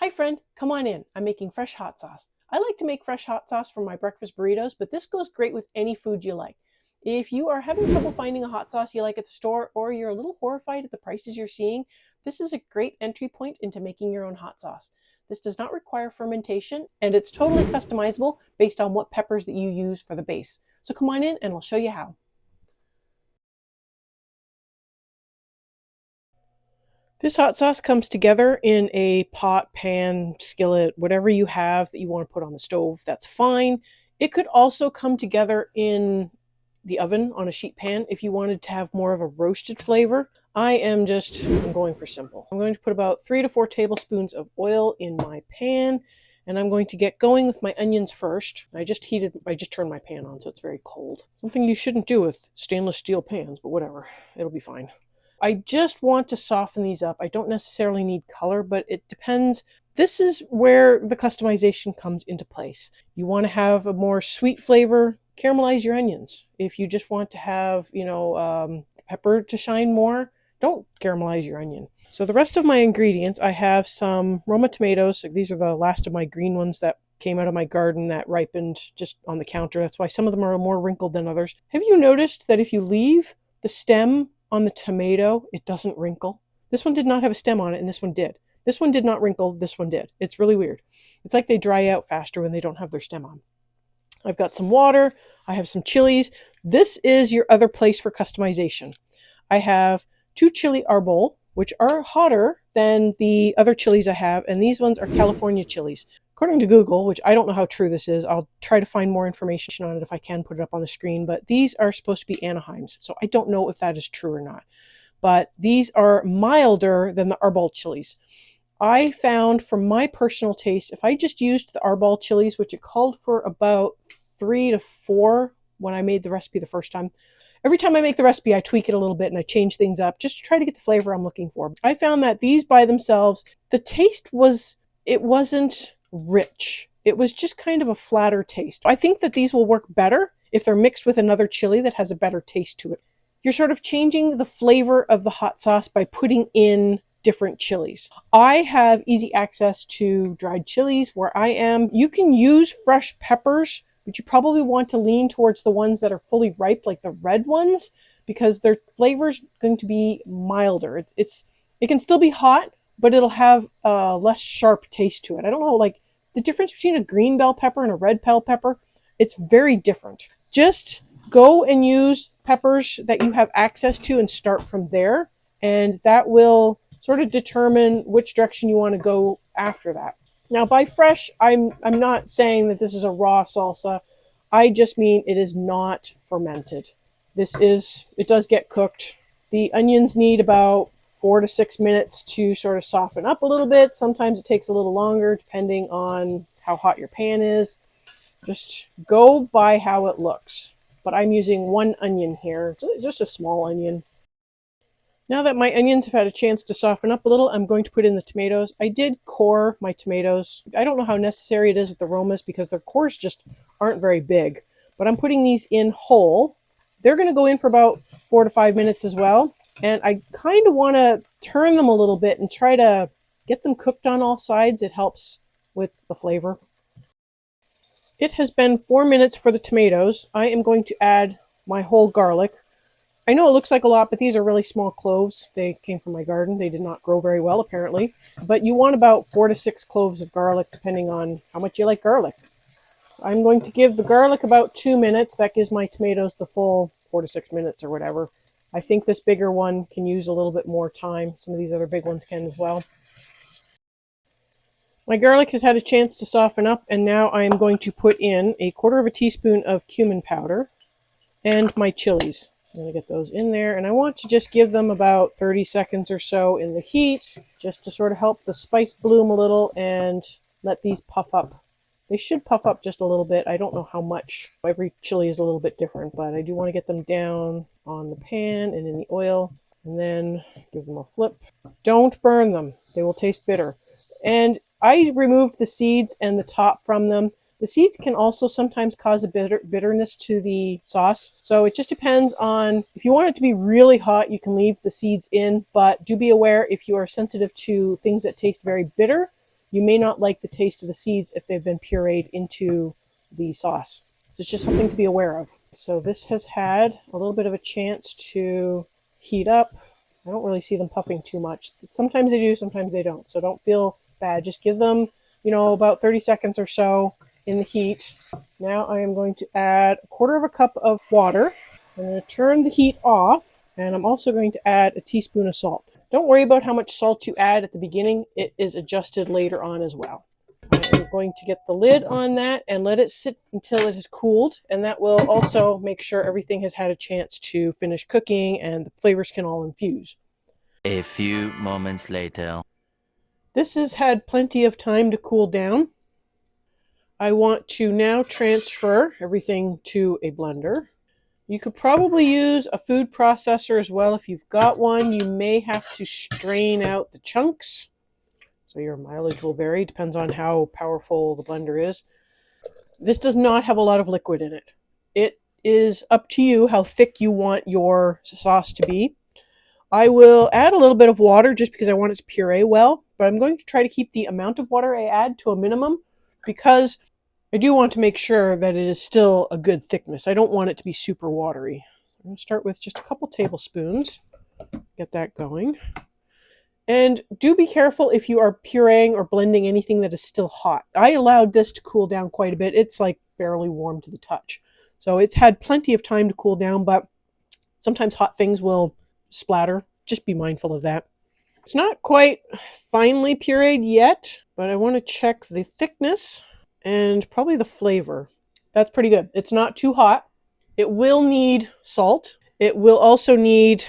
Hi friend, come on in. I'm making fresh hot sauce. I like to make fresh hot sauce for my breakfast burritos, but this goes great with any food you like. If you are having trouble finding a hot sauce you like at the store, or you're a little horrified at the prices you're seeing, this is a great entry point into making your own hot sauce. This does not require fermentation, and it's totally customizable based on what peppers that you use for the base. So come on in and I'll show you how. This hot sauce comes together in a pot, pan, skillet, whatever you have that you want to put on the stove, that's fine. It could also come together in the oven on a sheet pan if you wanted to have more of a roasted flavor. I'm going for simple. I'm going to put about 3 to 4 tablespoons of oil in my pan, and I'm going to get going with my onions first. I just turned my pan on, so it's very cold. Something you shouldn't do with stainless steel pans, but whatever, it'll be fine. I just want to soften these up. I don't necessarily need color, but it depends. This is where the customization comes into place. You want to have a more sweet flavor, caramelize your onions. If you just want to have, pepper to shine more, don't caramelize your onion. So the rest of my ingredients, I have some Roma tomatoes. These are the last of my green ones that came out of my garden that ripened just on the counter. That's why some of them are more wrinkled than others. Have you noticed that if you leave the stem on the tomato, it doesn't wrinkle? This one did not have a stem on it, and this one did. This one did not wrinkle, this one did. It's really weird. It's like they dry out faster when they don't have their stem on. I've got some water. I have some chilies. This is your other place for customization. I have 2 chili arbol, which are hotter than the other chilies I have, and these ones are California chilies. According to Google, which I don't know how true this is, I'll try to find more information on it if I can put it up on the screen, but these are supposed to be Anaheims, so I don't know if that is true or not. But these are milder than the arbol chilies. I found, from my personal taste, if I just used the arbol chilies, which it called for about 3 to 4 when I made the recipe the first time. Every time I make the recipe, I tweak it a little bit and I change things up just to try to get the flavor I'm looking for. I found that these by themselves, the taste wasn't rich. It was just kind of a flatter taste. I think that these will work better if they're mixed with another chili that has a better taste to it. You're sort of changing the flavor of the hot sauce by putting in different chilies. I have easy access to dried chilies where I am. You can use fresh peppers, but you probably want to lean towards the ones that are fully ripe, like the red ones, because their flavor is going to be milder. It can still be hot, but it'll have a less sharp taste to it. I don't know, like the difference between a green bell pepper and a red bell pepper, it's very different. Just go and use peppers that you have access to and start from there, and that will sort of determine which direction you want to go after that. Now, by fresh, I'm not saying that this is a raw salsa. I just mean it is not fermented. It does get cooked. The onions need about 4 to 6 minutes to sort of soften up a little bit. Sometimes it takes a little longer depending on how hot your pan is. Just go by how it looks. But I'm using 1 onion here, just a small onion. Now that my onions have had a chance to soften up a little, I'm going to put in the tomatoes. I did core my tomatoes. I don't know how necessary it is with the Romas because their cores just aren't very big. But I'm putting these in whole. They're going to go in for about 4 to 5 minutes as well. And I kind of want to turn them a little bit and try to get them cooked on all sides. It helps with the flavor. It has been 4 minutes for the tomatoes. I am going to add my whole garlic. I know it looks like a lot, but these are really small cloves. They came from my garden. They did not grow very well, apparently. But you want about 4 to 6 cloves of garlic, depending on how much you like garlic. I'm going to give the garlic about 2 minutes. That gives my tomatoes the full 4 to 6 minutes or whatever. I think this bigger one can use a little bit more time. Some of these other big ones can as well. My garlic has had a chance to soften up, and now I am going to put in 1/4 teaspoon of cumin powder and my chilies. I'm going to get those in there, and I want to just give them about 30 seconds or so in the heat, just to sort of help the spice bloom a little and let these puff up. They should puff up just a little bit. I don't know how much. Every chili is a little bit different, but I do want to get them down on the pan and in the oil, and then give them a flip. Don't burn them. They will taste bitter. And I removed the seeds and the top from them. The seeds can also sometimes cause a bitterness to the sauce. So it just depends on, if you want it to be really hot, you can leave the seeds in, but do be aware if you are sensitive to things that taste very bitter, You may not like the taste of the seeds if they've been pureed into the sauce. So it's just something to be aware of. So this has had a little bit of a chance to heat up. I don't really see them puffing too much. Sometimes they do, sometimes they don't. So don't feel bad. Just give them, about 30 seconds or so in the heat. Now I am going to add a quarter of a cup of water. I'm going to turn the heat off, and I'm also going to add a teaspoon of salt. Don't worry about how much salt you add at the beginning. It is adjusted later on as well. I'm going to get the lid on that and let it sit until it has cooled, and that will also make sure everything has had a chance to finish cooking and the flavors can all infuse. A few moments later. This has had plenty of time to cool down. I want to now transfer everything to a blender. You could probably use a food processor as well if you've got one. You may have to strain out the chunks, so your mileage will vary, depends on how powerful the blender is. This does not have a lot of liquid in it. It is up to you how thick you want your sauce to be. I will add a little bit of water just because I want it to puree well, but I'm going to try to keep the amount of water I add to a minimum because I do want to make sure that it is still a good thickness. I don't want it to be super watery. I'm going to start with just a couple tablespoons. Get that going. And do be careful if you are pureeing or blending anything that is still hot. I allowed this to cool down quite a bit. It's like barely warm to the touch. So it's had plenty of time to cool down, but sometimes hot things will splatter. Just be mindful of that. It's not quite finely pureed yet, but I want to check the thickness and probably the flavor. That's pretty good. It's not too hot. It will need salt. It will also need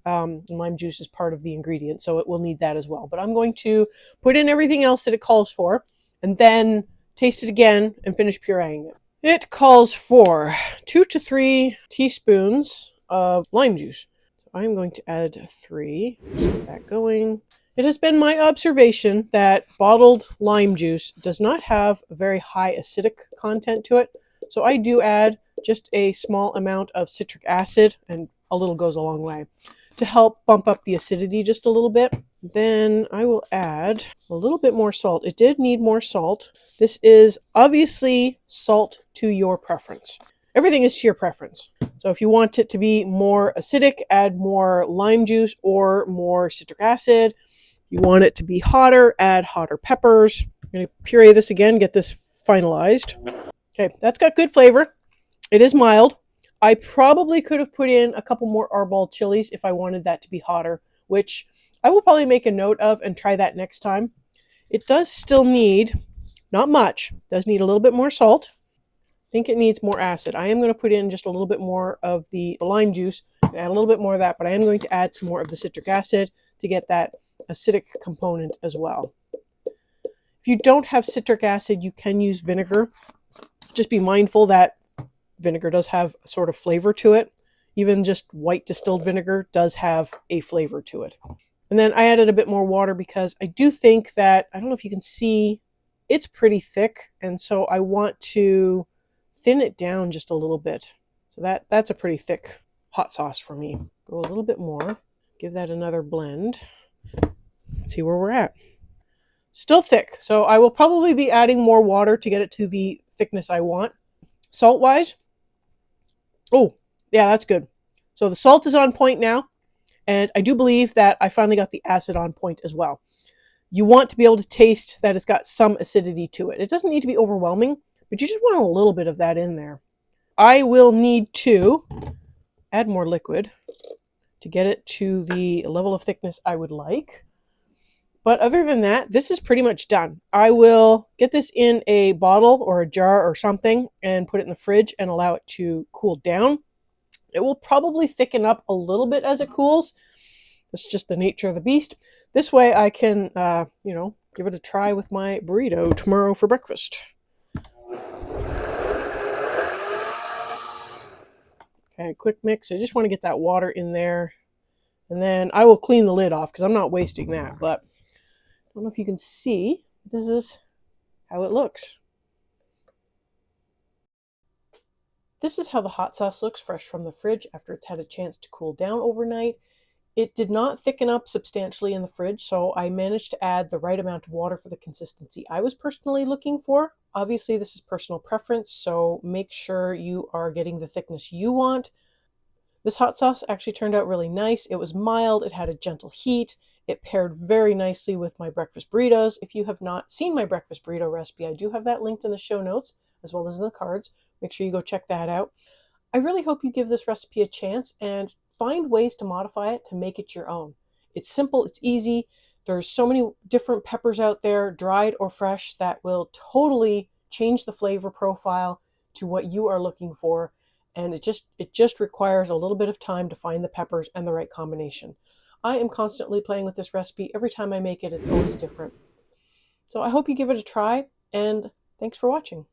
lime juice is part of the ingredient, so it will need that as well. But I'm going to put in everything else that it calls for and then taste it again and finish pureeing it. It calls for 2 to 3 teaspoons of lime juice. So I'm going to add 3. Just get that going. It has been my observation that bottled lime juice does not have a very high acidic content to it. So I do add just a small amount of citric acid, and a little goes a long way, to help bump up the acidity just a little bit. Then I will add a little bit more salt. It did need more salt. This is obviously salt to your preference. Everything is to your preference. So if you want it to be more acidic, add more lime juice or more citric acid. If you want it to be hotter, add hotter peppers. I'm going to puree this again, get this finalized. Okay, that's got good flavor. It is mild. I probably could have put in a couple more arbol chilies if I wanted that to be hotter, which I will probably make a note of and try that next time. It does still need, not much, does need a little bit more salt. I think it needs more acid. I am going to put in just a little bit more of the lime juice and add a little bit more of that, but I am going to add some more of the citric acid to get that acidic component as well. If you don't have citric acid, you can use vinegar. Just be mindful that vinegar does have a sort of flavor to it. Even just white distilled vinegar does have a flavor to it. And then I added a bit more water because I do think that, I don't know if you can see, it's pretty thick. And so I want to thin it down just a little bit. So that's a pretty thick hot sauce for me. Go a little bit more. Give that another blend. See where we're at. Still thick. So I will probably be adding more water to get it to the thickness I want. Salt-wise, oh, yeah, that's good. So the salt is on point now, and I do believe that I finally got the acid on point as well. You want to be able to taste that it's got some acidity to it. It doesn't need to be overwhelming, but you just want a little bit of that in there. I will need to add more liquid to get it to the level of thickness I would like. But other than that, this is pretty much done. I will get this in a bottle or a jar or something and put it in the fridge and allow it to cool down. It will probably thicken up a little bit as it cools. That's just the nature of the beast. This way I can, give it a try with my burrito tomorrow for breakfast. Okay, quick mix. I just want to get that water in there. And then I will clean the lid off because I'm not wasting that. But I don't know if you can see. This is how it looks. This is how the hot sauce looks fresh from the fridge after it's had a chance to cool down overnight. It did not thicken up substantially in the fridge, so I managed to add the right amount of water for the consistency I was personally looking for. Obviously, this is personal preference, so make sure you are getting the thickness you want. This hot sauce actually turned out really nice. It was mild, it had a gentle heat, it paired very nicely with my breakfast burritos. If you have not seen my breakfast burrito recipe, I do have that linked in the show notes as well as in the cards. Make sure you go check that out. I really hope you give this recipe a chance and find ways to modify it to make it your own. It's simple, it's easy. There's so many different peppers out there, dried or fresh, that will totally change the flavor profile to what you are looking for. And it just requires a little bit of time to find the peppers and the right combination. I am constantly playing with this recipe. Every time I make it, it's always different. So I hope you give it a try, and thanks for watching.